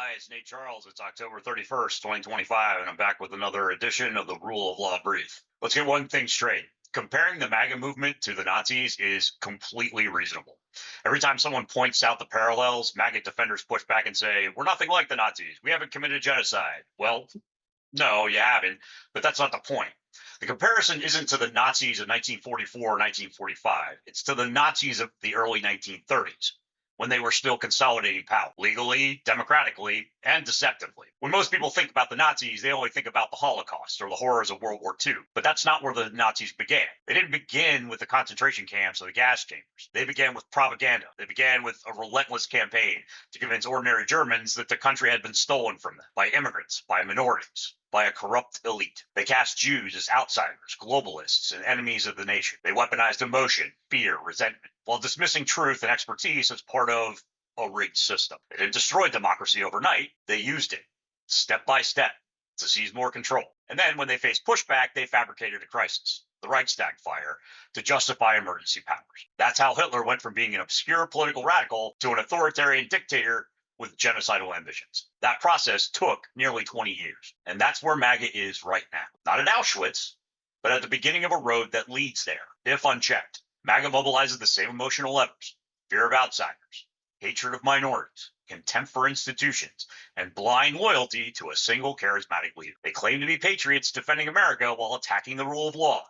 Hi, it's Nate Charles. It's October 31st, 2025, and I'm back with another edition of the Rule of Law Brief. Let's get one thing straight. Comparing the MAGA movement to the Nazis is completely reasonable. Every time someone points out the parallels, MAGA defenders push back and say, we're nothing like the Nazis. We haven't committed genocide. Well, no, you haven't, but that's not the point. The comparison isn't to the Nazis of 1944 or 1945. It's to the Nazis of the early 1930s, when they were still consolidating power legally, democratically, and deceptively. When most people think about the Nazis, they only think about the Holocaust or the horrors of World War II. But that's not where the Nazis began. They didn't begin with the concentration camps or the gas chambers. They began with propaganda. They began with a relentless campaign to convince ordinary Germans that the country had been stolen from them by immigrants, by minorities, by a corrupt elite. They cast Jews as outsiders, globalists, and enemies of the nation. They weaponized emotion, fear, resentment, while dismissing truth and expertise as part of a rigged system. They didn't destroy democracy overnight. They used it, step by step, to seize more control. And then when they faced pushback, they fabricated a crisis, the Reichstag fire, to justify emergency powers. That's how Hitler went from being an obscure political radical to an authoritarian dictator with genocidal ambitions. That process took nearly 20 years. And that's where MAGA is right now. Not at Auschwitz, but at the beginning of a road that leads there, if unchecked. MAGA mobilizes the same emotional levers: fear of outsiders, hatred of minorities, contempt for institutions, and blind loyalty to a single charismatic leader. They claim to be patriots defending America while attacking the rule of law,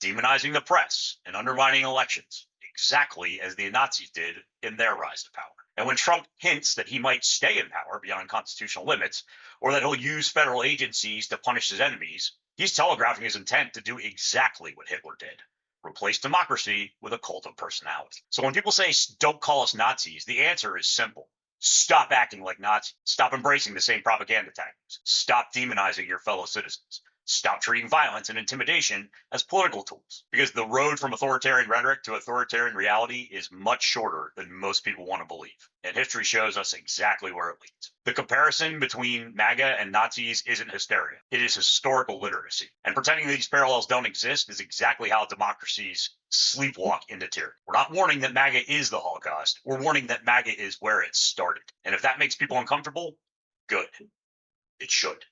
demonizing the press, and undermining elections, exactly as the Nazis did in their rise to power. And when Trump hints that he might stay in power beyond constitutional limits, or that he'll use federal agencies to punish his enemies, he's telegraphing his intent to do exactly what Hitler did: replace democracy with a cult of personality. So when people say, don't call us Nazis, the answer is simple. Stop acting like Nazis. Stop embracing the same propaganda tactics. Stop demonizing your fellow citizens. Stop treating violence and intimidation as political tools, because the road from authoritarian rhetoric to authoritarian reality is much shorter than most people want to believe. And history shows us exactly where it leads. The comparison between MAGA and Nazis isn't hysteria. It is historical literacy. And pretending these parallels don't exist is exactly how democracies sleepwalk into tyranny. We're not warning that MAGA is the Holocaust. We're warning that MAGA is where it started. And if that makes people uncomfortable, good. It should.